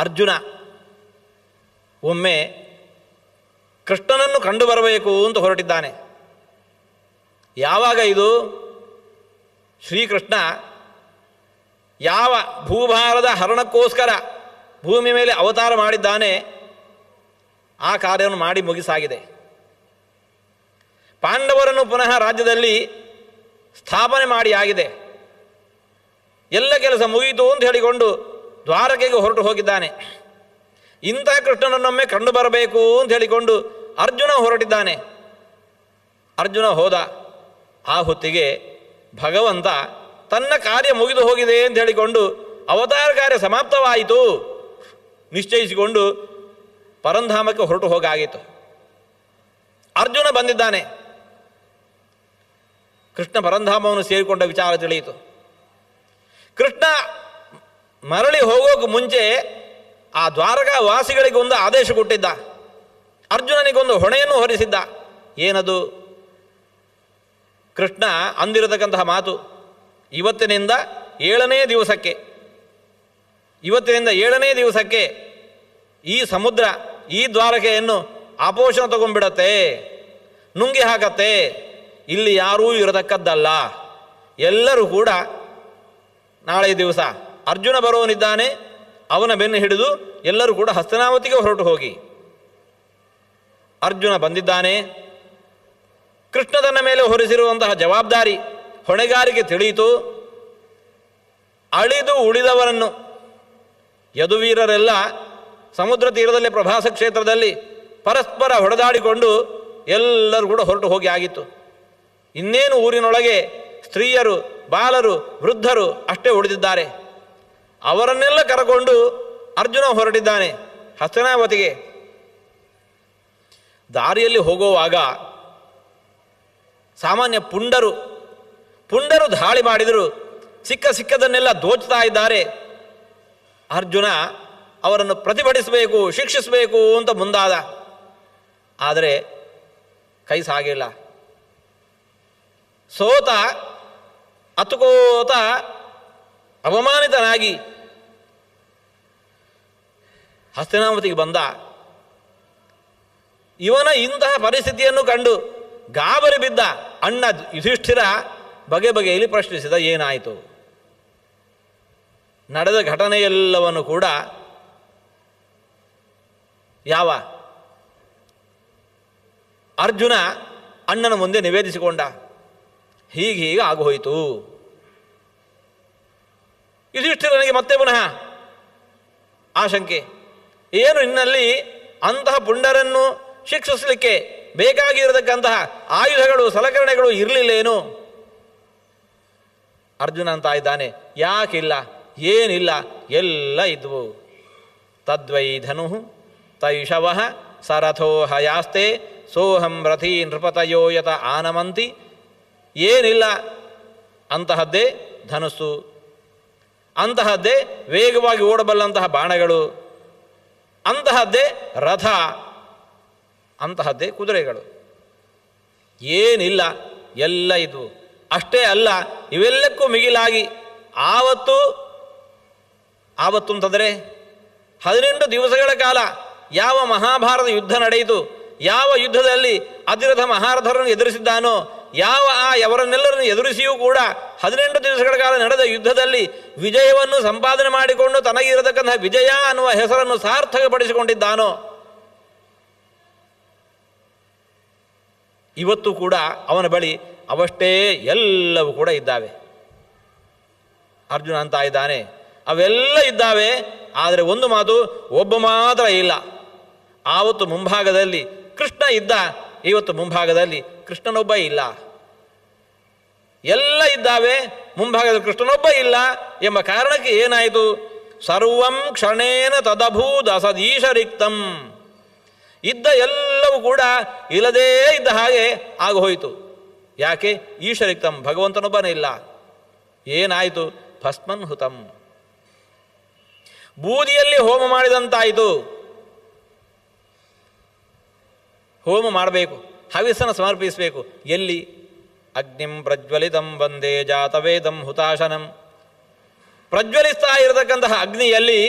ಅರ್ಜುನ ಒಮ್ಮೆ ಕೃಷ್ಣನನ್ನು ಕಂಡು ಬರಬೇಕು ಅಂತ ಹೊರಟಿದ್ದಾನೆ. ಯಾವಾಗ ಇದು? ಶ್ರೀಕೃಷ್ಣ ಯಾವ ಭೂಭಾರದ ಹರಣಕ್ಕೋಸ್ಕರ ಭೂಮಿ ಮೇಲೆ ಅವತಾರ ಮಾಡಿದ್ದಾನೆ, ಆ ಕಾರ್ಯವನ್ನು ಮಾಡಿ ಮುಗಿಸಾಗಿದೆ. ಪಾಂಡವರನ್ನು ಪುನಃ ರಾಜ್ಯದಲ್ಲಿ ಸ್ಥಾಪನೆ ಮಾಡಿ ಆಗಿದೆ. ಎಲ್ಲ ಕೆಲಸ ಮುಗಿಯಿತು ಅಂತ ಹೇಳಿಕೊಂಡು ದ್ವಾರಕೆಗೆ ಹೊರಟು ಹೋಗಿದ್ದಾನೆ. ಇಂಥ ಕೃಷ್ಣನನ್ನೊಮ್ಮೆ ಕಂಡು ಬರಬೇಕು ಅಂತ ಹೇಳಿಕೊಂಡು ಅರ್ಜುನ ಹೊರಟಿದ್ದಾನೆ. ಅರ್ಜುನ ಹೋದ. ಆ ಹೊತ್ತಿಗೆ ಭಗವಂತ ತನ್ನ ಕಾರ್ಯ ಮುಗಿದು ಹೋಗಿದೆ ಅಂತ ಹೇಳಿಕೊಂಡು ಅವತಾರ ಕಾರ್ಯ ಸಮಾಪ್ತವಾಯಿತು ನಿಶ್ಚಯಿಸಿಕೊಂಡು ಪರಂಧಾಮಕ್ಕೆ ಹೊರಟು ಹೋಗಾಗಿತ್ತು. ಅರ್ಜುನ ಬಂದಿದ್ದಾನೆ. ಕೃಷ್ಣ ಪರಂಧಾಮವನ್ನು ಸೇರಿಕೊಂಡ ವಿಚಾರ ತಿಳಿಯಿತು. ಕೃಷ್ಣ ಮರಳಿ ಹೋಗೋಕೆ ಮುಂಚೆ ಆ ದ್ವಾರಕಾ ವಾಸಿಗಳಿಗೆ ಒಂದು ಆದೇಶ ಕೊಟ್ಟಿದ್ದ. ಅರ್ಜುನನಿಗೊಂದು ಹೊಣೆಯನ್ನು ಹೊರಿಸಿದ್ದ. ಏನದು? ಕೃಷ್ಣ ಅಂದಿರತಕ್ಕಂತಹ ಮಾತು, ಇವತ್ತಿನಿಂದ 7ನೇ ದಿವಸಕ್ಕೆ ಈ ಸಮುದ್ರ ಈ ದ್ವಾರಕೆಯನ್ನು ಆಪೋಷಣ ತಗೊಂಡ್ಬಿಡತ್ತೆ, ನುಂಗಿ ಹಾಕತ್ತೆ. ಇಲ್ಲಿ ಯಾರೂ ಇರತಕ್ಕದ್ದಲ್ಲ. ಎಲ್ಲರೂ ಕೂಡ ನಾಳೆ ದಿವಸ ಅರ್ಜುನ ಬರೋನಿದ್ದಾನೆ, ಅವನ ಬೆನ್ನು ಹಿಡಿದು ಎಲ್ಲರೂ ಕೂಡ ಹಸ್ತನಾವತಿಗೆ ಹೊರಟು ಹೋಗಿ. ಅರ್ಜುನ ಬಂದಿದ್ದಾನೆ. ಕೃಷ್ಣ ತನ್ನ ಮೇಲೆ ಹೊರಿಸಿರುವಂತಹ ಜವಾಬ್ದಾರಿ ಹೊಣೆಗಾರಿಕೆ ತಿಳಿಯಿತು. ಅಳಿದು ಉಳಿದವರನ್ನು ಯದುವೀರರೆಲ್ಲ ಸಮುದ್ರ ತೀರದಲ್ಲಿ ಪ್ರಭಾಸ ಕ್ಷೇತ್ರದಲ್ಲಿ ಪರಸ್ಪರ ಹೊಡೆದಾಡಿಕೊಂಡು ಎಲ್ಲರೂ ಕೂಡ ಹೊರಟು ಹೋಗಿ ಆಗಿತ್ತು. ಇನ್ನೇನು ಊರಿನೊಳಗೆ ಸ್ತ್ರೀಯರು, ಬಾಲರು, ವೃದ್ಧರು ಅಷ್ಟೇ ಉಳಿದಿದ್ದಾರೆ. ಅವರನ್ನೆಲ್ಲ ಕರಕೊಂಡು ಅರ್ಜುನ ಹೊರಟಿದ್ದಾನೆ ಹಸ್ತನಾವತಿಗೆ. ದಾರಿಯಲ್ಲಿ ಹೋಗುವಾಗ ಸಾಮಾನ್ಯ ಪುಂಡರು ದಾಳಿ ಮಾಡಿದರು. ಸಿಕ್ಕದನ್ನೆಲ್ಲ ದೋಚ್ತಾ ಇದ್ದಾರೆ. ಅರ್ಜುನ ಅವರನ್ನು ಪ್ರತಿಭಟಿಸಬೇಕು, ಶಿಕ್ಷಿಸಬೇಕು ಅಂತ ಮುಂದಾದ. ಆದರೆ ಕೈ ಸಾಗಿಲ್ಲ. ಸೋತ ಅತುಕೋತ ಅವಮಾನಿತನಾಗಿ ಹಸ್ತಿನಾವತಿಗೆ ಬಂದ. ಇವನ ಇಂತಹ ಪರಿಸ್ಥಿತಿಯನ್ನು ಕಂಡು ಗಾಬರಿ ಬಿದ್ದ ಅಣ್ಣ ಯುಧಿಷ್ಠಿರ ಬಗೆ ಬಗೆಯಲ್ಲಿ ಪ್ರಶ್ನಿಸಿದ. ಏನಾಯಿತು? ನಡೆದ ಘಟನೆಯೆಲ್ಲವನ್ನು ಕೂಡ ಯಾವ ಅರ್ಜುನ ಅಣ್ಣನ ಮುಂದೆ ನಿವೇದಿಸಿಕೊಂಡ. ಹೀಗೆ ಆಗೋಯಿತು. ಯುಧಿಷ್ಠಿರನಿಗೆ ಮತ್ತೆ ಪುನಃ ಆಶಂಕೆ. ಏನು ನಿನ್ನಲ್ಲಿ ಅಂತಹ ಪುಂಡರನ್ನು ಶಿಕ್ಷಿಸಲಿಕ್ಕೆ ಬೇಕಾಗಿರತಕ್ಕಂತಹ ಆಯುಧಗಳು, ಸಲಕರಣೆಗಳು ಇರಲಿಲ್ಲೇನು? ಅರ್ಜುನ ಅಂತ ಇದ್ದಾನೆ. ಯಾಕಿಲ್ಲ? ಏನಿಲ್ಲ, ಎಲ್ಲ ಇದ್ವು. ತದ್ವೈ ಧನು ತೈಷವ ಸರಥೋ ಹಯಾಸ್ತೆ ಸೋಹಂ ರಥೀ ನೃಪತಯೋ ಯತ ಆನಮಂತಿ. ಏನಿಲ್ಲ, ಅಂತಹದ್ದೇ ಧನುಸ್ಸು, ಅಂತಹದ್ದೇ ವೇಗವಾಗಿ ಓಡಬಲ್ಲಂತಹ ಬಾಣಗಳು, ಅಂತಹದ್ದೇ ರಥ, ಅಂತಹದ್ದೇ ಕುದುರೆಗಳು. ಏನಿಲ್ಲ, ಎಲ್ಲ ಇದ್ವು. ಅಷ್ಟೇ ಅಲ್ಲ, ಇವೆಲ್ಲಕ್ಕೂ ಮಿಗಿಲಾಗಿ ಆವತ್ತು ಅಂತಂದರೆ 18 ದಿವಸಗಳ ಕಾಲ ಯಾವ ಮಹಾಭಾರತ ಯುದ್ಧ ನಡೆಯಿತು, ಯಾವ ಯುದ್ಧದಲ್ಲಿ ಅತಿರಥ ಮಹಾರಥರನ್ನು ಎದುರಿಸಿದ್ದಾನೋ, ಅವರನ್ನೆಲ್ಲರನ್ನು ಎದುರಿಸಿಯೂ ಕೂಡ 18 ದಿವಸಗಳ ಕಾಲ ನಡೆದ ಯುದ್ಧದಲ್ಲಿ ವಿಜಯವನ್ನು ಸಂಪಾದನೆ ಮಾಡಿಕೊಂಡು ತನಗಿರತಕ್ಕಂತಹ ವಿಜಯ ಅನ್ನುವ ಹೆಸರನ್ನು ಸಾರ್ಥಕಪಡಿಸಿಕೊಂಡಿದ್ದಾನೋ, ಇವತ್ತು ಕೂಡ ಅವನ ಬಳಿ ಅವಷ್ಟೇ ಎಲ್ಲವೂ ಕೂಡ ಇದ್ದಾವೆ. ಅರ್ಜುನ ಅಂತ ಇದ್ದಾನೆ, ಅವೆಲ್ಲ ಇದ್ದಾವೆ. ಆದರೆ ಒಂದು ಮಾತು, ಒಬ್ಬ ಮಾತ್ರ ಇಲ್ಲ. ಆವತ್ತು ಮುಂಭಾಗದಲ್ಲಿ ಕೃಷ್ಣ ಇದ್ದ, ಇವತ್ತು ಮುಂಭಾಗದಲ್ಲಿ ಕೃಷ್ಣನೊಬ್ಬ ಇಲ್ಲ. ಎಲ್ಲ ಇದ್ದಾವೆ, ಮುಂಭಾಗದಲ್ಲಿ ಕೃಷ್ಣನೊಬ್ಬ ಇಲ್ಲ ಎಂಬ ಕಾರಣಕ್ಕೆ ಏನಾಯಿತು? ಸರ್ವಂ ಕ್ಷಣೇನ ತದಭೂದ ಸದೀಶರಿಕ್ತಂ. ಇದ್ದ ಎಲ್ಲವೂ ಕೂಡ ಇಲ್ಲದೇ ಇದ್ದ ಹಾಗೆ ಆಗೋಯಿತು. ಯಾಕೆ? ಈಶರಿಕ್ತಂ, ಭಗವಂತನೊಬ್ಬನೇ ಇಲ್ಲ. ಏನಾಯಿತು? ಭಸ್ಮನ್ ಹುತಂ, ಬೂದಿಯಲ್ಲಿ ಹೋಮ ಮಾಡಿದಂತಾಯಿತು. ಹೋಮ ಮಾಡಬೇಕು, ಹವಿಸ್ಸನ್ನು ಸಮರ್ಪಿಸಬೇಕು. ಎಲ್ಲಿ? ಅಗ್ನಿಂ ಪ್ರಜ್ವಲಿತಂ ವಂದೇ ಜಾತವೇದಂ ಹುತಾಶನಂ. ಪ್ರಜ್ವಲಿಸ್ತಾ ಇರತಕ್ಕಂತಹ ಅಗ್ನಿಯಲ್ಲಿ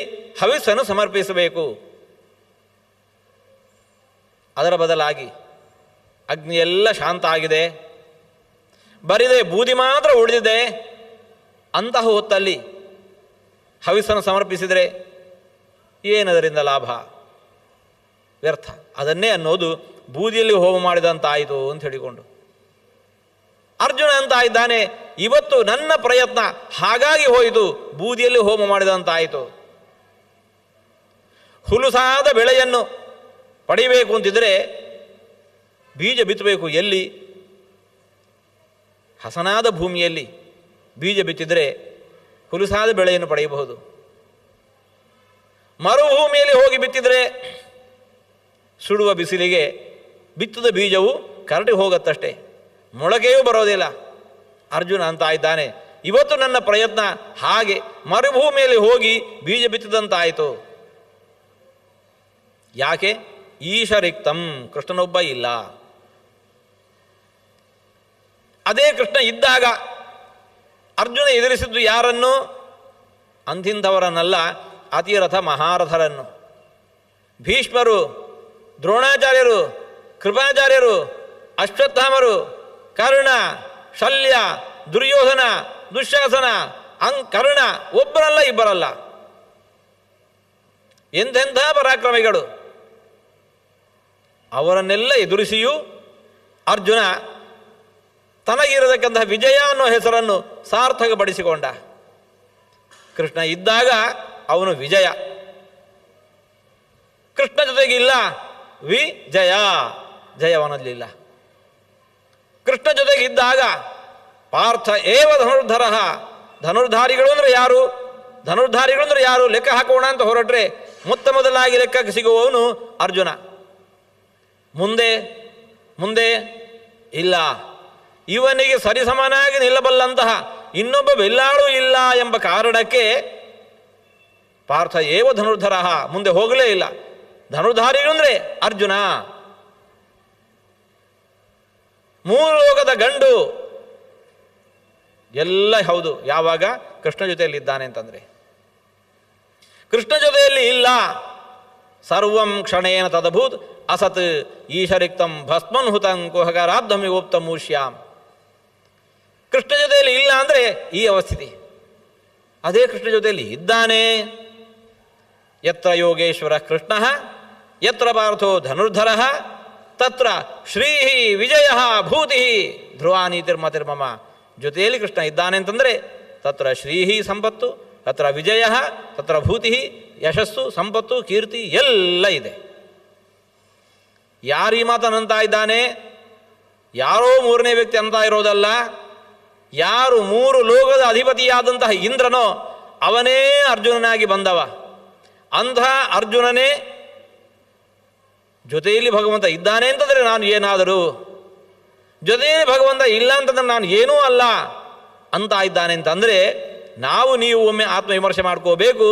ಹವಿಸ್ಸನ್ನು ಸಮರ್ಪಿಸಬೇಕು. ಅದರ ಬದಲಾಗಿ ಅಗ್ನಿಯೆಲ್ಲ ಶಾಂತ ಆಗಿದೆ, ಬರಿದೆ ಬೂದಿ ಮಾತ್ರ ಉಳಿದಿದೆ. ಅಂತಹ ಹೊತ್ತಲ್ಲಿ ಹವಿಸ್ಸನ್ನು ಸಮರ್ಪಿಸಿದರೆ ಏನದರಿಂದ ಲಾಭ? ವ್ಯರ್ಥ. ಅದನ್ನೇ ಅನ್ನೋದು ಬೂದಿಯಲ್ಲಿ ಹೋಮ ಮಾಡಿದಂತಾಯಿತು ಅಂತ ಹೇಳಿಕೊಂಡು ಅರ್ಜುನ ಅಂತ ಇದ್ದಾನೆ, ಇವತ್ತು ನನ್ನ ಪ್ರಯತ್ನ ಹಾಗಾಗಿ ಹೋಯಿತು, ಬೂದಿಯಲ್ಲಿ ಹೋಮ ಮಾಡಿದಂತಾಯಿತು. ಹುಲುಸಾದ ಬೆಳೆಯನ್ನು ಪಡಿಬೇಕು ಅಂತಿದ್ರೆ ಬೀಜ ಬಿತ್ತಬೇಕು. ಎಲ್ಲಿ? ಹಸನಾದ ಭೂಮಿಯಲ್ಲಿ ಬೀಜ ಬಿತ್ತಿದರೆ ಹುಲುಸಾದ ಬೆಳೆಯನ್ನು ಪಡೆಯಬಹುದು. ಮರುಭೂಮಿಯಲ್ಲಿ ಹೋಗಿ ಬಿತ್ತಿದರೆ ಸುಡುವ ಬಿಸಿಲಿಗೆ ಬಿತ್ತದ ಬೀಜವು ಕರಡಿ ಹೋಗತ್ತಷ್ಟೇ, ಮೊಳಕೆಯೂ ಬರೋದಿಲ್ಲ. ಅರ್ಜುನ ಅಂತ ಇದ್ದಾನೆ, ಇವತ್ತು ನನ್ನ ಪ್ರಯತ್ನ ಹಾಗೆ ಮರುಭೂಮಿಯಲ್ಲಿ ಹೋಗಿ ಬೀಜ ಬಿತ್ತಿದಂತಾಯಿತು. ಯಾಕೆ? ಈಶರಿಕ್ತಂ, ಕೃಷ್ಣನೊಬ್ಬ ಇಲ್ಲ. ಅದೇ ಕೃಷ್ಣ ಇದ್ದಾಗ ಅರ್ಜುನ ಎದುರಿಸಿದ್ದು ಯಾರನ್ನು? ಅಂಥಿಂಥವರನ್ನಲ್ಲ, ಅತಿರಥ ಮಹಾರಥರನ್ನು. ಭೀಷ್ಮರು, ದ್ರೋಣಾಚಾರ್ಯರು, ಕೃಪಾಚಾರ್ಯರು, ಅಶ್ವತ್ಥಾಮರು, ಕರ್ಣ, ಶಲ್ಯ, ದುರ್ಯೋಧನ, ದುಶ್ಯಾಸನ, ಕರ್ಣ ಒಬ್ಬರಲ್ಲ ಇಬ್ಬರಲ್ಲ, ಎಂತೆಂಥ ಪರಾಕ್ರಮಿಗಳು. ಅವರನ್ನೆಲ್ಲ ಎದುರಿಸಿಯೂ ಅರ್ಜುನ ತನಗಿರತಕ್ಕಂತಹ ವಿಜಯ ಅನ್ನೋ ಹೆಸರನ್ನು ಸಾರ್ಥಕಪಡಿಸಿಕೊಂಡ. ಕೃಷ್ಣ ಇದ್ದಾಗ ಅವನು ವಿಜಯ, ಕೃಷ್ಣ ಜೊತೆಗಿಲ್ಲ ವಿಜಯ, ಜಯವನಲ್ಲಿಲ್ಲ. ಕೃಷ್ಣ ಜೊತೆಗಿದ್ದಾಗ ಪಾರ್ಥ ಏವ ಧನುರ್ಧರ, ಧನುರ್ಧಾರಿಗಳು ಅಂದರೆ ಯಾರು? ಧನುರ್ಧಾರಿಗಳು ಅಂದರೆ ಯಾರು ಲೆಕ್ಕ ಹಾಕೋಣ ಅಂತ ಹೊರಟ್ರೆ ಮೊತ್ತ ಮೊದಲಾಗಿ ಲೆಕ್ಕಕ್ಕೆ ಸಿಗುವವನು ಅರ್ಜುನ. ಮುಂದೆ ಮುಂದೆ ಇಲ್ಲ. ಇವನಿಗೆ ಸರಿಸಮನಾಗಿ ನಿಲ್ಲಬಲ್ಲಂತಹ ಇನ್ನೊಬ್ಬ ಬೆಲ್ಲಾಳು ಇಲ್ಲ ಎಂಬ ಕಾರಣಕ್ಕೆ ಪಾರ್ಥ ಏವ ಧನುರ್ಧರ, ಮುಂದೆ ಹೋಗಲೇ ಇಲ್ಲ. ಧನುರ್ಧಾರಿಗಳು ಅಂದರೆ ಅರ್ಜುನ. ಮೂರು ಲೋಕದ ಗಂಡು ಎಲ್ಲ ಹೌದು ಯಾವಾಗ ಕೃಷ್ಣ ಜೊತೆಯಲ್ಲಿ ಇದ್ದಾನೆ ಅಂತಂದರೆ. ಕೃಷ್ಣ ಜೊತೆಯಲ್ಲಿ ಇಲ್ಲ, ಸರ್ವಂ ಕ್ಷಣೇನ ತದಭೂತ್ ಅಸತ್ ಈಶರಿಕ್ತಂ ಭಸ್ಮನ್ ಹುತಂ ಕುಹಕರಾಬ್ಧಮಿಗೋಪ್ತ ಮೂಷ್ಯಾಂ. ಕೃಷ್ಣ ಜೊತೆಯಲ್ಲಿ ಇಲ್ಲ ಅಂದರೆ ಈ ಅವಸ್ಥಿತಿ. ಅದೇ ಕೃಷ್ಣ ಜೊತೆಯಲ್ಲಿ ಇದ್ದಾನೆ. ಯತ್ರ ಯೋಗೇಶ್ವರ ಕೃಷ್ಣ ಯತ್ರ ಪಾರ್ಥೋ ಧನುರ್ಧರ ತತ್ರ ಶ್ರೀ ವಿಜಯ ಭೂತಿ ಧ್ರುವಾನೀತಿರ್ಮತಿರ್ಮಮ. ಜೊತೆಯಲ್ಲಿ ಕೃಷ್ಣ ಇದ್ದಾನೆ ಅಂತಂದರೆ ತತ್ರ ಶ್ರೀ ಸಂಪತ್ತು, ತತ್ರ ವಿಜಯ, ತತ್ರ ಭೂತಿ, ಯಶಸ್ಸು, ಸಂಪತ್ತು, ಕೀರ್ತಿ ಎಲ್ಲ ಇದೆ. ಯಾರೀ ಮಾತನಂತ ಇದ್ದಾನೆ? ಯಾರೋ ಮೂರನೇ ವ್ಯಕ್ತಿ ಅಂತ ಇರೋದಲ್ಲ. ಯಾರು ಮೂರು ಲೋಕದ ಅಧಿಪತಿಯಾದಂತಹ ಇಂದ್ರನೋ ಅವನೇ ಅರ್ಜುನನಾಗಿ ಬಂದವ. ಅಂಥ ಅರ್ಜುನನೇ ಜೊತೆಯಲ್ಲಿ ಭಗವಂತ ಇದ್ದಾನೆ ಅಂತಂದರೆ ನಾನು ಏನಾದರೂ, ಜೊತೆಯಲ್ಲಿ ಭಗವಂತ ಇಲ್ಲ ಅಂತಂದ್ರೆ ನಾನು ಏನೂ ಅಲ್ಲ ಅಂತ ಇದ್ದಾನೆ ಅಂತಂದರೆ ನಾವು ನೀವು ಒಮ್ಮೆ ಆತ್ಮವಿಮರ್ಶೆ ಮಾಡ್ಕೋಬೇಕು.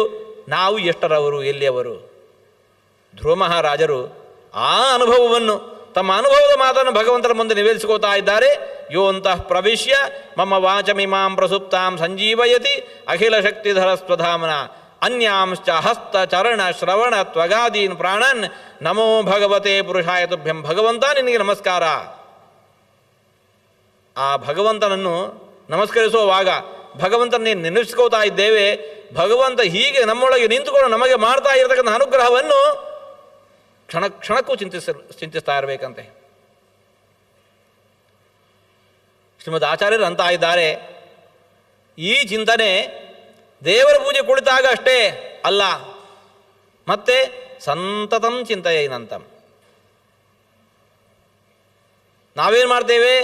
ನಾವು ಎಷ್ಟರವರು, ಎಲ್ಲಿಯವರು? ಧ್ರುವ ಮಹಾರಾಜರು ಆ ಅನುಭವವನ್ನು, ತಮ್ಮ ಅನುಭವದ ಮಾತನ್ನು ಭಗವಂತನ ಮುಂದೆ ನಿವೇದಿಸಿಕೋತಾ ಇದ್ದಾರೆ. ಯೋಂತಃ ಪ್ರವಿಶ್ಯ ಮಮ ವಾಚಮಿಮಾಂ ಪ್ರಸುಪ್ತಾಂ ಸಂಜೀವಯತಿ ಅಖಿಲ ಶಕ್ತಿಧರ ಸ್ವಧಾಮನ ಅನ್ಯಾಂಶ್ಚ ಹಸ್ತ ಚರಣ ಶ್ರವಣ ತ್ವಗಾದೀನ್ ಪ್ರಾಣನ್ ನಮೋ ಭಗವತೆ ಪುರುಷಾಯ ತುಭ್ಯಂ. ಭಗವಂತ ನಿನಗೆ ನಮಸ್ಕಾರ. ಆ ಭಗವಂತನನ್ನು ನಮಸ್ಕರಿಸುವಾಗ ಭಗವಂತನೇ ನೆನೆಸ್ಕೋತಾ ಇದ್ದೇವೆ. ಭಗವಂತ ಹೀಗೆ ನಮ್ಮೊಳಗೆ ನಿಂತುಕೊಂಡು ನಮಗೆ ಮಾಡ್ತಾ ಇರತಕ್ಕಂಥ ಅನುಗ್ರಹವನ್ನು ಕ್ಷಣ ಕ್ಷಣಕ್ಕೂ ಚಿಂತಿಸ್ತಾ ಇರಬೇಕಂತೆ. ಶ್ರೀಮದ್ ಆಚಾರ್ಯರು ಅಂತ ಇದ್ದಾರೆ, ಈ ಚಿಂತನೆ ದೇವರ ಪೂಜೆ ಕುಳಿತಾಗ ಅಷ್ಟೇ ಅಲ್ಲ, ಮತ್ತೆ ಸಂತತಂ ಚಿಂತೆಯೇನಂತಂ. ನಾವೇನು ಮಾಡ್ತೇವೆ?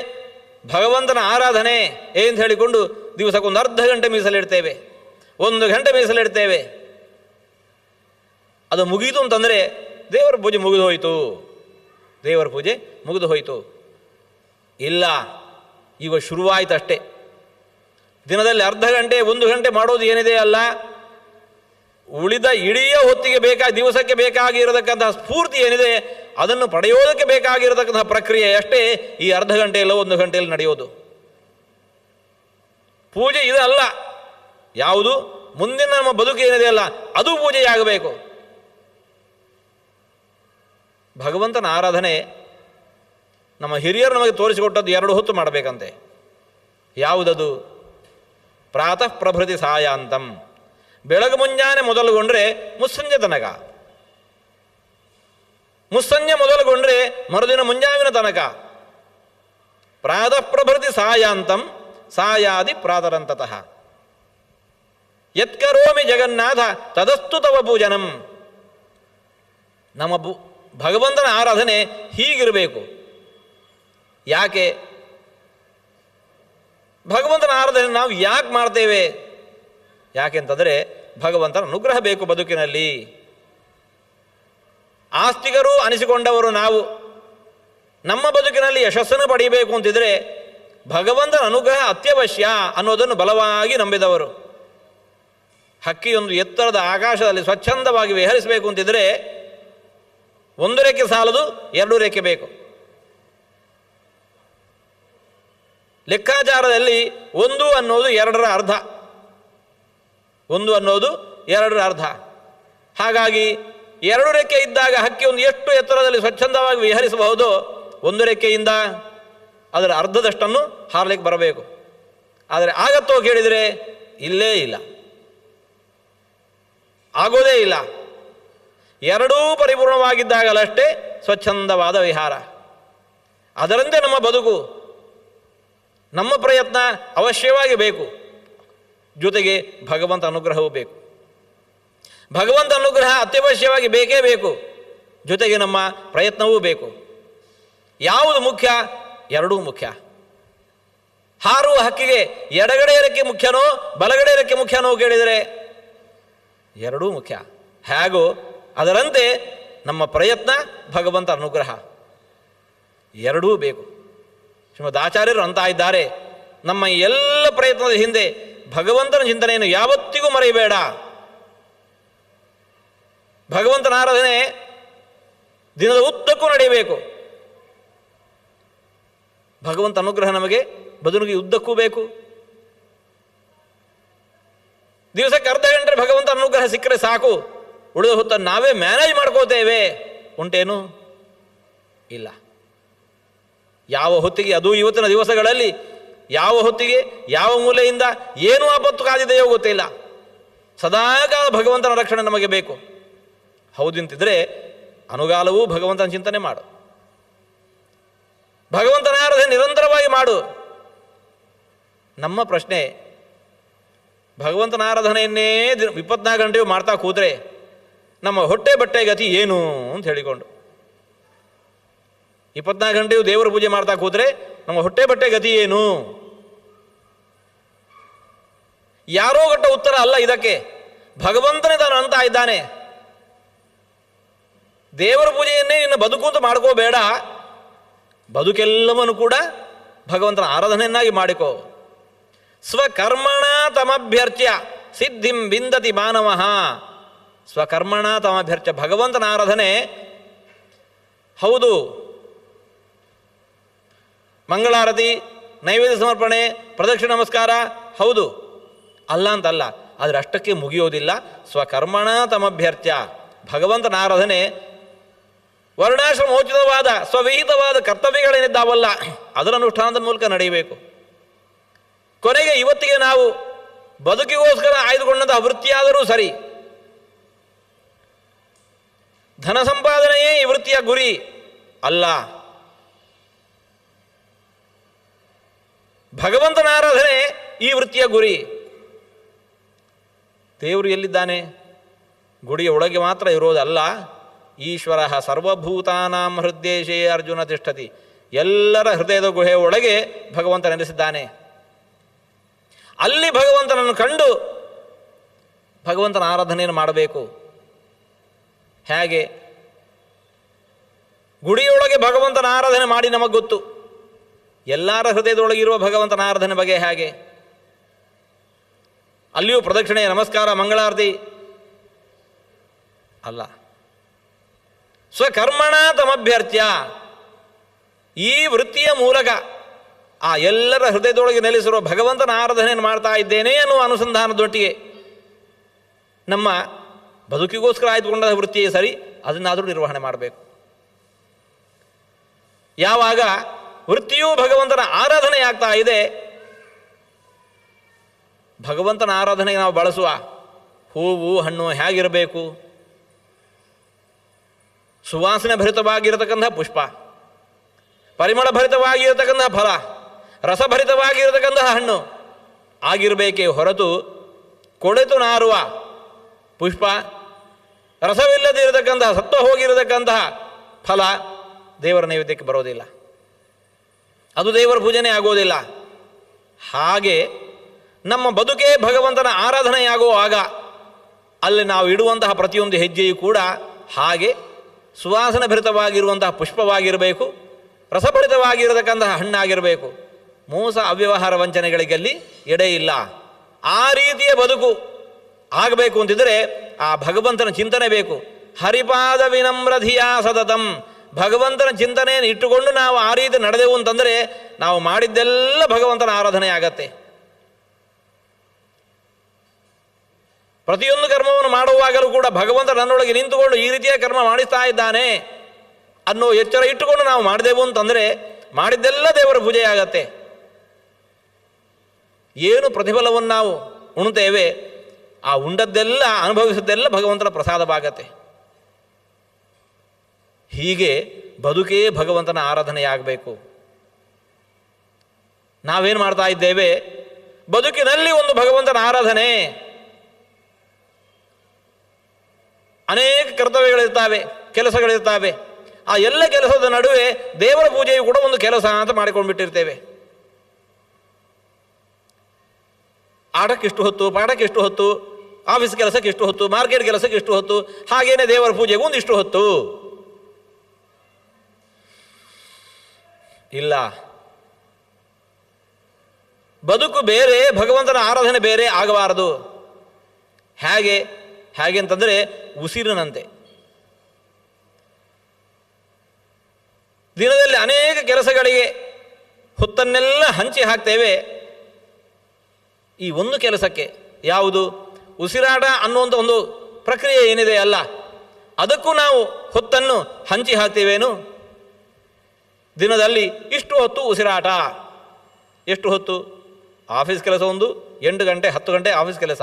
ಭಗವಂತನ ಆರಾಧನೆ ಏನು ಹೇಳಿಕೊಂಡು ದಿವಸಕ್ಕೊಂದು ಅರ್ಧ ಗಂಟೆ ಮೀಸಲಿಡ್ತೇವೆ, 1 ಗಂಟೆ ಮೀಸಲಿಡ್ತೇವೆ. ಅದು ಮುಗೀತು ಅಂತಂದರೆ ದೇವರ ಪೂಜೆ ಮುಗಿದು ಹೋಯಿತು, ದೇವರ ಪೂಜೆ ಮುಗಿದು ಹೋಯಿತು. ಇಲ್ಲ, ಈಗ ಶುರುವಾಯಿತಷ್ಟೇ. ದಿನದಲ್ಲಿ ಅರ್ಧ ಗಂಟೆ 1 ಗಂಟೆ ಮಾಡೋದು ಏನಿದೆ ಅಲ್ಲ, ಉಳಿದ ಇಡೀ ಹೊತ್ತಿಗೆ ದಿವಸಕ್ಕೆ ಬೇಕಾಗಿರತಕ್ಕಂತಹ ಸ್ಫೂರ್ತಿ ಏನಿದೆ ಅದನ್ನು ಪಡೆಯೋದಕ್ಕೆ ಬೇಕಾಗಿರತಕ್ಕಂತಹ ಪ್ರಕ್ರಿಯೆ ಅಷ್ಟೇ ಈ ಅರ್ಧ ಗಂಟೆಯಲ್ಲೋ 1 ಗಂಟೆಯಲ್ಲಿ ನಡೆಯೋದು. ಪೂಜೆ ಇದಲ್ಲ. ಯಾವುದು? ಮುಂದಿನ ನಮ್ಮ ಬದುಕು ಏನಿದೆಯಲ್ಲ ಅದು ಪೂಜೆಯಾಗಬೇಕು. ಭಗವಂತನ ಆರಾಧನೆ ನಮ್ಮ ಹಿರಿಯರು ನಮಗೆ ತೋರಿಸಿಕೊಟ್ಟದ್ದು 2 ಹೊತ್ತು ಮಾಡಬೇಕಂತೆ. ಯಾವುದದು? ಪ್ರಾತಃ ಪ್ರಭೃತಿ ಸಾಯಾಂತಂ, ಬೆಳಗ್ಗೆ ಮುಂಜಾನೆ ಮೊದಲುಗೊಂಡ್ರೆ ಮುಸ್ಸಂಜೆ ತನಕ, ಮುಸ್ಸಂಜೆ ಮೊದಲುಗೊಂಡ್ರೆ ಮರುದಿನ ಮುಂಜಾವಿನ ತನಕ. ಪ್ರಾತಃ ಪ್ರಭೃತಿ ಸಾಯಾಂತಂ ಸಾಯಾದಿ ಪ್ರಾತರಂತತಃ ಯತ್ಕರೋಮಿ ಜಗನ್ನಾಥ ತದಸ್ತು ತವ ಪೂಜನಂ. ನಮ್ಮ ಭಗವಂತನ ಆರಾಧನೆ ಹೀಗಿರಬೇಕು. ಯಾಕೆ ಭಗವಂತನ ಆರಾಧನೆ ನಾವು ಯಾಕೆ ಮಾಡ್ತೇವೆ? ಯಾಕೆಂತಂದರೆ ಭಗವಂತನ ಅನುಗ್ರಹ ಬೇಕು ಬದುಕಿನಲ್ಲಿ. ಆಸ್ತಿಕರು ಅನಿಸಿಕೊಂಡವರು ನಾವು ನಮ್ಮ ಬದುಕಿನಲ್ಲಿ ಯಶಸ್ಸನ್ನು ಪಡೆಯಬೇಕು ಅಂತಿದ್ರೆ ಭಗವಂತನ ಅನುಗ್ರಹ ಅತ್ಯವಶ್ಯ ಅನ್ನೋದನ್ನು ಬಲವಾಗಿ ನಂಬಿದವರು. ಹಕ್ಕಿಯೊಂದು ಎತ್ತರದ ಆಕಾಶದಲ್ಲಿ ಸ್ವಚ್ಛಂದವಾಗಿ ವಿಹರಿಸಬೇಕು ಅಂತಿದ್ರೆ 1 ರೆಕ್ಕೆ ಸಾಲದು, 2 ರೆಕ್ಕೆ ಬೇಕು. ಲೆಕ್ಕಾಚಾರದಲ್ಲಿ 1 ಅನ್ನೋದು 2ರ ಅರ್ಧ, 1 ಅನ್ನೋದು 2ರ ಅರ್ಧ. ಹಾಗಾಗಿ 2 ರೆಕ್ಕೆ ಇದ್ದಾಗ ಹಕ್ಕಿ ಒಂದು ಎಷ್ಟು ಎತ್ತರದಲ್ಲಿ ಸ್ವಚ್ಛಂದವಾಗಿ ವಿಹರಿಸಬಹುದು? 1 ರೆಕ್ಕೆಯಿಂದ ಅದರ ಅರ್ಧದಷ್ಟನ್ನು ಹಾರಲಿಕ್ಕೆ ಬರಬೇಕು. ಆದರೆ ಆಗತ್ತೋ ಕೇಳಿದರೆ ಇಲ್ಲೇ ಇಲ್ಲ, ಆಗೋದೇ ಇಲ್ಲ. 2 ಪರಿಪೂರ್ಣವಾಗಿದ್ದಾಗಲಷ್ಟೇ ಸ್ವಚ್ಛಂದವಾದ ವಿಹಾರ. ಅದರಂತೆ ನಮ್ಮ ಬದುಕು, ನಮ್ಮ ಪ್ರಯತ್ನ ಅವಶ್ಯವಾಗಿ ಬೇಕು. ಜೊತೆಗೆ ಭಗವಂತ ಅನುಗ್ರಹವೂ ಬೇಕು. ಭಗವಂತ ಅನುಗ್ರಹ ಅತ್ಯವಶ್ಯವಾಗಿ ಬೇಕೇ ಬೇಕು. ಜೊತೆಗೆ ನಮ್ಮ ಪ್ರಯತ್ನವೂ ಬೇಕು. ಯಾವುದು ಮುಖ್ಯ? 2 ಮುಖ್ಯ. ಹಾರುವ ಹಕ್ಕಿಗೆ ಎಡಗಡೆ ರೆಕ್ಕೆ ಮುಖ್ಯನೋ ಬಲಗಡೆ ರೆಕ್ಕೆ ಮುಖ್ಯನೋ ಕೇಳಿದರೆ 2 ಮುಖ್ಯ. ಹೇಗೋ ಅದರಂತೆ ನಮ್ಮ ಪ್ರಯತ್ನ, ಭಗವಂತ ಅನುಗ್ರಹ 2 ಬೇಕು. ಶ್ರೀಮದ್ ಆಚಾರ್ಯರು ಅಂತ ಇದ್ದಾರೆ, ನಮ್ಮ ಎಲ್ಲ ಪ್ರಯತ್ನದ ಹಿಂದೆ ಭಗವಂತನ ಚಿಂತನೆಯನ್ನು ಯಾವತ್ತಿಗೂ ಮರೆಯಬೇಡ. ಭಗವಂತನ ಆರಾಧನೆ ದಿನದ ಉದ್ದಕ್ಕೂ ನಡೆಯಬೇಕು. ಭಗವಂತ ಅನುಗ್ರಹ ನಮಗೆ ಬದುಕಿಗೆ ಉದ್ದಕ್ಕೂ ಬೇಕು. ದಿವಸಕ್ಕೆ ಅರ್ಧ ಗಂಟೆ ಭಗವಂತ ಅನುಗ್ರಹ ಸಿಕ್ಕರೆ ಸಾಕು, ಉಳಿದ ಹೊತ್ತನ್ನು ನಾವೇ ಮ್ಯಾನೇಜ್ ಮಾಡ್ಕೋತೇವೆ ಉಂಟೇನು? ಇಲ್ಲ. ಯಾವ ಹೊತ್ತಿಗೆ, ಅದು ಇವತ್ತಿನ ದಿವಸಗಳಲ್ಲಿ ಯಾವ ಹೊತ್ತಿಗೆ ಯಾವ ಮೂಲೆಯಿಂದ ಏನು ಆಪತ್ತು ಕಾದಿದೆಯೋ ಗೊತ್ತಿಲ್ಲ. ಸದಾಕಾಲ ಭಗವಂತನ ರಕ್ಷಣೆ ನಮಗೆ ಬೇಕು. ಹೌದಿಂತಿದ್ರೆ ಅನುಗಾಲವೂ ಭಗವಂತನ ಚಿಂತನೆ ಮಾಡು, ಭಗವಂತನ ಆರಾಧನೆ ನಿರಂತರವಾಗಿ ಮಾಡು. ನಮ್ಮ ಪ್ರಶ್ನೆ, ಭಗವಂತನ ಆರಾಧನೆಯನ್ನೇ 24 ಗಂಟೆಯೂ ಮಾಡ್ತಾ ಕೂತ್ರೆ ನಮ್ಮ ಹೊಟ್ಟೆ ಬಟ್ಟೆ ಗತಿ ಏನು ಅಂತ ಹೇಳಿಕೊಂಡು, 24 ಗಂಟೆಯೂ ದೇವರ ಪೂಜೆ ಮಾಡ್ತಾ ಕೂತ್ರೆ ನಮ್ಮ ಹೊಟ್ಟೆ ಬಟ್ಟೆ ಗತಿ ಏನು? ಯಾರೋ ಕೊಟ್ಟ ಉತ್ತರ ಅಲ್ಲ ಇದಕ್ಕೆ, ಭಗವಂತನೇ ತಾನು ಅಂತ ಇದ್ದಾನೆ. ದೇವರ ಪೂಜೆಯನ್ನೇ ಇನ್ನು ಬದುಕು ಅಂತ ಮಾಡ್ಕೋಬೇಡ, ಬದುಕೆಲ್ಲವನ್ನು ಕೂಡ ಭಗವಂತನ ಆರಾಧನೆಯನ್ನಾಗಿ ಮಾಡಿಕೋ. ಸ್ವಕರ್ಮಣ ತಮಭ್ಯರ್ಚ್ಯ ಸಿದ್ಧಿಂ ವಿಂದತಿ ಮಾನವಃ. ಸ್ವಕರ್ಮಣ ತಮಭ್ಯರ್ಚ್ಯ, ಭಗವಂತನ ಆರಾಧನೆ ಹೌದು, ಮಂಗಳಾರತಿ, ನೈವೇದ್ಯ ಸಮರ್ಪಣೆ, ಪ್ರದಕ್ಷಿಣ ನಮಸ್ಕಾರ ಹೌದು, ಅಲ್ಲ ಅಂತಲ್ಲ. ಆದರೆ ಅಷ್ಟಕ್ಕೆ ಮುಗಿಯೋದಿಲ್ಲ. ಸ್ವಕರ್ಮಣ ತಮಭ್ಯರ್ಚ್ಯ, ಭಗವಂತನ ಆರಾಧನೆ ವರ್ಣಾಶ್ರಮೋಚಿತವಾದ ಸ್ವವಿಹಿತವಾದ ಕರ್ತವ್ಯಗಳೇನಿದ್ದಾವಲ್ಲ ಅದರ ಅನುಷ್ಠಾನದ ಮೂಲಕ ನಡೆಯಬೇಕು. ಕೊನೆಗೆ ಇವತ್ತಿಗೆ ನಾವು ಬದುಕಿಗೋಸ್ಕರ ಆಯ್ದುಕೊಂಡಂತಹ ವೃತ್ತಿಯಾದರೂ ಸರಿ, ಧನ ಸಂಪಾದನೆಯೇ ಈ ವೃತ್ತಿಯ ಗುರಿ ಅಲ್ಲ. ಭಗವಂತನ ಆರಾಧನೆ ಈ ವೃತ್ತಿಯ ಗುರಿ. ದೇವರು ಎಲ್ಲಿದ್ದಾನೆ? ಗುಡಿಯ ಒಳಗೆ ಮಾತ್ರ ಇರೋದಲ್ಲ. ಈಶ್ವರ ಸರ್ವಭೂತಾನಾಂ ಹೃದಯೇಶೇ ಅರ್ಜುನ ತಿಷ್ಠತಿ. ಎಲ್ಲರ ಹೃದಯದ ಗುಹೆಯ ಒಳಗೆ ಭಗವಂತ ನೆಲೆಸಿದ್ದಾನೆ. ಅಲ್ಲಿ ಭಗವಂತನನ್ನು ಕಂಡು ಭಗವಂತನ ಆರಾಧನೆಯನ್ನು ಮಾಡಬೇಕು. ಹೇಗೆ? ಗುಡಿಯೊಳಗೆ ಭಗವಂತನ ಆರಾಧನೆ ಮಾಡಿ ನಮಗೆ ಗೊತ್ತು. ಎಲ್ಲರ ಹೃದಯದೊಳಗಿರುವ ಭಗವಂತನ ಆರಾಧನೆ ಬಗ್ಗೆ ಹೇಗೆ? ಅಲ್ಲಿಯೂ ಪ್ರದಕ್ಷಿಣೆ, ನಮಸ್ಕಾರ, ಮಂಗಳಾರತಿ ಅಲ್ಲ. ಸ್ವಕರ್ಮಣ ತಮಭ್ಯರ್ಚ್ಯ, ಈ ವೃತ್ತಿಯ ಮೂಲಕ ಆ ಎಲ್ಲರ ಹೃದಯದೊಳಗೆ ನೆಲೆಸಿರುವ ಭಗವಂತನ ಆರಾಧನೆಯನ್ನು ಮಾಡ್ತಾ ಇದ್ದೇನೆ ಅನ್ನುವ ಅನುಸಂಧಾನದೊಟ್ಟಿಗೆ ನಮ್ಮ ಬದುಕಿಗೋಸ್ಕರ ಆಯ್ದುಕೊಂಡ ವೃತ್ತಿಯೇ ಸರಿ, ಅದನ್ನಾದರೂ ನಿರ್ವಹಣೆ ಮಾಡಬೇಕು. ಯಾವಾಗ ವೃತ್ತಿಯೂ ಭಗವಂತನ ಆರಾಧನೆ ಆಗ್ತಾ ಇದೆ, ಭಗವಂತನ ಆರಾಧನೆಗೆ ನಾವು ಬಳಸುವ ಹೂವು ಹಣ್ಣು ಹೇಗಿರಬೇಕು? ಸುವಾಸನೆ ಭರಿತವಾಗಿರತಕ್ಕಂಥ ಪುಷ್ಪ, ಪರಿಮಳ ಭರಿತವಾಗಿರತಕ್ಕಂಥ ಫಲ, ರಸಭರಿತವಾಗಿರತಕ್ಕಂತಹ ಹಣ್ಣು ಆಗಿರಬೇಕೇ ಹೊರತು ಕೊಳೆತು ನಾರುವ ಪುಷ್ಪ, ರಸವಿಲ್ಲದೆ ಇರತಕ್ಕಂತಹ ಸತ್ವ ಹೋಗಿರತಕ್ಕಂತಹ ಫಲ ದೇವರ ನೈವೇದ್ಯಕ್ಕೆ ಬರೋದಿಲ್ಲ, ಅದು ದೇವರ ಪೂಜನೆ ಆಗೋದಿಲ್ಲ. ಹಾಗೆ ನಮ್ಮ ಬದುಕೇ ಭಗವಂತನ ಆರಾಧನೆಯಾಗುವಾಗ ಅಲ್ಲಿ ನಾವು ಇಡುವಂತಹ ಪ್ರತಿಯೊಂದು ಹೆಜ್ಜೆಯೂ ಕೂಡ ಹಾಗೆ ಸುವಾಸನೆ ಭರಿತವಾಗಿರುವಂತಹ ಪುಷ್ಪವಾಗಿರಬೇಕು, ರಸಭರಿತವಾಗಿರತಕ್ಕಂತಹ ಹಣ್ಣಾಗಿರಬೇಕು. ಮೋಸ ಅವ್ಯವಹಾರ ವಂಚನೆಗಳಿಗಲ್ಲಿ ಎಡೆ ಇಲ್ಲ. ಆ ರೀತಿಯ ಬದುಕು ಆಗಬೇಕು ಅಂತಿದ್ರೆ ಆ ಭಗವಂತನ ಚಿಂತನೆ ಬೇಕು. ಹರಿಪಾದ ವಿನಮ್ರಧಿಯ ಸತತಂ, ಭಗವಂತನ ಚಿಂತನೆಯನ್ನು ಇಟ್ಟುಕೊಂಡು ನಾವು ಆ ರೀತಿ ನಡೆದೆವು ಅಂತಂದರೆ ನಾವು ಮಾಡಿದ್ದೆಲ್ಲ ಭಗವಂತನ ಆರಾಧನೆ ಆಗತ್ತೆ. ಪ್ರತಿಯೊಂದು ಕರ್ಮವನ್ನು ಮಾಡುವಾಗಲೂ ಕೂಡ ಭಗವಂತ ನನ್ನೊಳಗೆ ನಿಂತುಕೊಂಡು ಈ ರೀತಿಯ ಕರ್ಮ ಮಾಡಿಸ್ತಾ ಇದ್ದಾನೆ ಅನ್ನೋ ಎಚ್ಚರ ಇಟ್ಟುಕೊಂಡು ನಾವು ಮಾಡಿದೆವು ಅಂತಂದರೆ ಮಾಡಿದ್ದೆಲ್ಲ ದೇವರ ಪೂಜೆಯಾಗತ್ತೆ. ಏನು ಪ್ರತಿಫಲವನ್ನು ನಾವು ಉಣ್ತೇವೆ ಆ ಉಂಡದ್ದೆಲ್ಲ ಅನುಭವಿಸಿದ್ದೆಲ್ಲ ಭಗವಂತನ ಪ್ರಸಾದವಾಗತ್ತೆ. ಹೀಗೆ ಬದುಕೇ ಭಗವಂತನ ಆರಾಧನೆಯಾಗಬೇಕು. ನಾವೇನು ಮಾಡ್ತಾ ಇದ್ದೇವೆ? ಬದುಕಿನಲ್ಲಿ ಒಂದು ಭಗವಂತನ ಆರಾಧನೆ, ಅನೇಕ ಕರ್ತವ್ಯಗಳಿರ್ತಾವೆ, ಕೆಲಸಗಳಿರ್ತಾವೆ. ಆ ಎಲ್ಲ ಕೆಲಸದ ನಡುವೆ ದೇವರ ಪೂಜೆಯು ಕೂಡ ಒಂದು ಕೆಲಸ ಅಂತ ಮಾಡಿಕೊಂಡ್ಬಿಟ್ಟಿರ್ತೇವೆ. ಆಟಕ್ಕೆ ಇಷ್ಟು ಹೊತ್ತು, ಪಾಠಕ್ಕೆ ಇಷ್ಟು ಹೊತ್ತು, ಆಫೀಸ್ ಕೆಲಸಕ್ಕೆ ಇಷ್ಟು ಹೊತ್ತು, ಮಾರ್ಕೆಟ್ ಕೆಲಸಕ್ಕೆ ಇಷ್ಟು ಹೊತ್ತು, ಹಾಗೇನೆ ದೇವರ ಪೂಜೆಗೂ ಒಂದು ಇಷ್ಟು ಹೊತ್ತು. ಇಲ್ಲ, ಬದುಕು ಬೇರೆ, ಭಗವಂತನ ಆರಾಧನೆ ಬೇರೆ ಆಗಬಾರದು. ಹೇಗೆ ಅಂತಂದರೆ ಉಸಿರಿನಂತೆ. ದಿನದಲ್ಲಿ ಅನೇಕ ಕೆಲಸಗಳಿಗೆ ಹೊತ್ತನ್ನೆಲ್ಲ ಹಂಚಿ ಹಾಕ್ತೇವೆ. ಈ ಒಂದು ಕೆಲಸಕ್ಕೆ, ಯಾವುದು ಉಸಿರಾಟ ಅನ್ನುವಂಥ ಒಂದು ಪ್ರಕ್ರಿಯೆ ಏನಿದೆ ಅಲ್ಲ, ಅದಕ್ಕೂ ನಾವು ಹೊತ್ತನ್ನು ಹಂಚಿ ಹಾಕ್ತೇವೇನು? ದಿನದಲ್ಲಿ ಇಷ್ಟು ಹೊತ್ತು ಉಸಿರಾಟ, ಎಷ್ಟು ಹೊತ್ತು ಆಫೀಸ್ ಕೆಲಸ, ಒಂದು 8 ಗಂಟೆ 10 ಗಂಟೆ ಆಫೀಸ್ ಕೆಲಸ,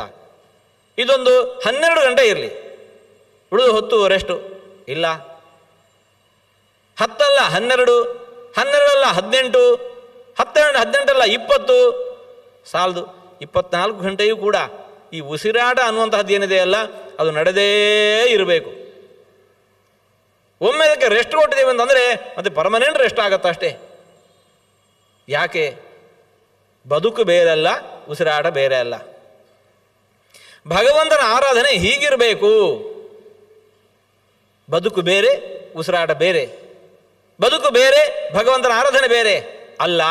ಇದೊಂದು 12 ಗಂಟೆ ಇರಲಿ, ಉಳಿದು ಹೊತ್ತು ರೆಸ್ಟು. ಇಲ್ಲ, 10 ಅಲ್ಲ 12, 12 ಅಲ್ಲ 18, 18 ಅಲ್ಲ 20 ಸಾಲದು. 24 ಗಂಟೆಯೂ ಕೂಡ ಈ ಉಸಿರಾಟ ಅನ್ನುವಂತಹದ್ದು ಏನಿದೆ ಅಲ್ಲ, ಅದು ನಡೆದೇ ಇರಬೇಕು. ಒಮ್ಮೆ ಅದಕ್ಕೆ ರೆಸ್ಟ್ ಕೊಟ್ಟಿದ್ದೇವೆ ಅಂತಂದರೆ ಮತ್ತೆ ಪರ್ಮನೆಂಟ್ ರೆಸ್ಟ್ ಆಗತ್ತೆ ಅಷ್ಟೇ. ಯಾಕೆ? ಬದುಕು ಬೇರೆ ಅಲ್ಲ, ಉಸಿರಾಟ ಬೇರೆ ಅಲ್ಲ. ಭಗವಂತನ ಆರಾಧನೆ ಹೀಗಿರಬೇಕು. ಬದುಕು ಬೇರೆ, ಉಸಿರಾಟ ಬೇರೆ. ಬದುಕು ಬೇರೆ, ಭಗವಂತನ ಆರಾಧನೆ ಬೇರೆ ಅಲ್ಲ.